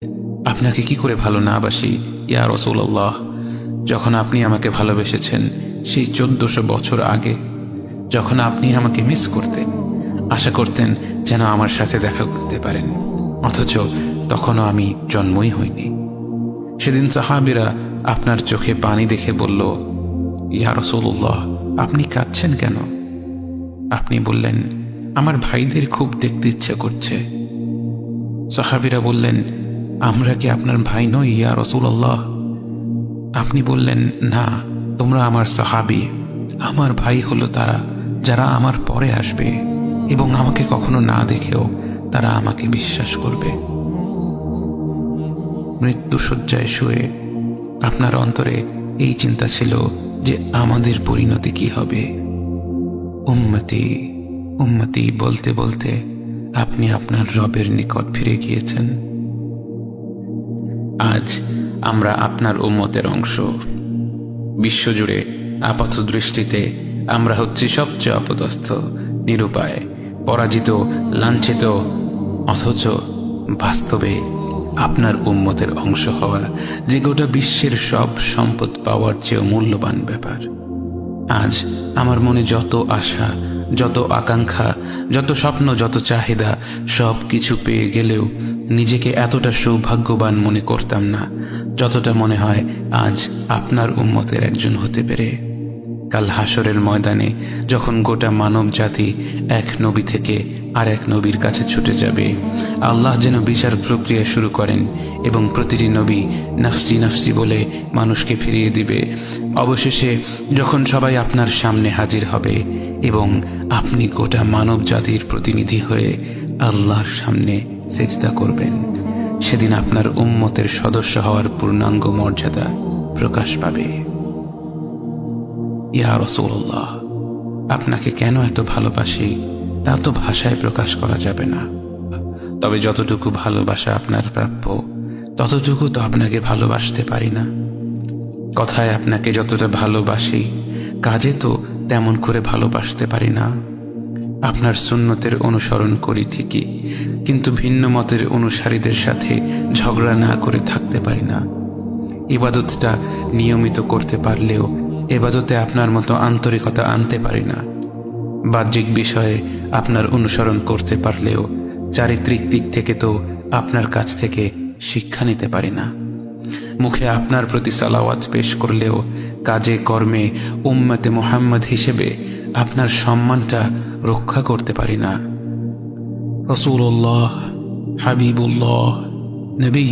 আপনাকে কি করে ভালো না বাসি ইয়া রাসূলুল্লাহ। যখন আপনি আমাকে ভালোবেসেছেন সেই 1400 বছর আগে, যখন আপনি আমাকে মিস করতেন, আশা করতেন যেন আমার সাথে দেখা করতে পারেন, অথচ তখনও আমি জন্মই হইনি। সেদিন সাহাবীরা আপনার চোখে পানি দেখে বলল, ইয়া রাসূলুল্লাহ, আপনি কাঁদছেন কেন? আপনি বললেন, আমার ভাইদের খুব দেখতে ইচ্ছা করছে। সাহাবীরা বললেন, আমরা কি আপনার ভাই নই ইয়া রাসূলুল্লাহ? আপনি বললেন, না, তোমরা আমার সাহাবী। আমার ভাই হলো তারা যারা আমার পরে আসবে এবং আমাকে কখনো না দেখেও তারা আমাকে বিশ্বাস করবে। মৃত্যুশয্যায় শুয়ে আপনার অন্তরে এই চিন্তা ছিল যে আমাদের পরিণতি কি হবে। উম্মতি উম্মতি বলতে বলতে আপনি আপনার রবের নিকট ফিরে গিয়েছেন। আজ আমরা আপনার উম্মতের অংশ। বিশ্বজুড়ে আপাত দৃষ্টিতে আমরা হচ্ছি সবচেয়ে অপদস্থ, নিরুপায়, পরাজিত, লাঞ্ছিত, অথচ বাস্তবে আপনার উম্মতের অংশ হওয়া যে গোটা বিশ্বের সব সম্পদ পাওয়ার চেয়েও মূল্যবান ব্যাপার। আজ আমার মনে যত আশা, যত আকাঙ্ক্ষা, যত স্বপ্ন, যত চাহিদা, সব কিছু পেয়ে গেলেও নিজেকে এতটা সৌভাগ্যবান মনে করতাম না যতটা মনে হয় আজ আপনার উম্মতের একজন হতে পেরে। কাল হাসরের ময়দানে যখন গোটা মানব জাতি এক নবী থেকে আর এক নবীর কাছে ছুটে যাবে, আল্লাহ যেন বিচার প্রক্রিয়া শুরু করেন এবং প্রতিটি নবী নাফসি নাফসি বলে মানুষকে ফিরিয়ে দিবে। অবশেষে যখন সবাই আপনার সামনে হাজির হবে এবং আপনি গোটা মানব জাতির প্রতিনিধি হয়ে আল্লাহর সামনে সেজদা করবেন, সেদিন আপনার উম্মতের সদস্য হওয়ার পূর্ণাঙ্গ মর্যাদা প্রকাশ পাবে। ইয়া রাসূলুল্লাহ, আপনাকে কেন এত ভালোবাসি তা তো ভাষায় প্রকাশ করা যাবে না। তবে যতটুকু ভালোবাসা আপনার প্রাপ্য ততটুকু তো আপনাকে ভালোবাসতে পারি না। কথায় আপনাকে যতটা ভালোবাসি, কাজে তো তেমন করে ভালোবাসতে পারি না। আপনার সুন্নতের অনুসরণ করি ঠিকই, কিন্তু ভিন্ন মতের অনুসারীদের সাথে ঝগড়া না করে থাকতে পারি না। ইবাদতটা নিয়মিত করতে পারলেও এবাদতে আপনার মতো আন্তরিকতা আনতে পারি না। বাহ্যিক বিষয়ে আপনার অনুসরণ করতে পারলেও চারিত্রিক দিক থেকে তো আপনার কাছ থেকে শিক্ষা নিতে পারি না। মুখে আপনার প্রতি সালাওয়াত পেশ করলেও কাজে কর্মে উম্মতে মুহাম্মদ হিসেবে আপনার সম্মানটা রক্ষা করতে পারি না। রাসূলুল্লাহ, হাবিবুল্লাহ, নবী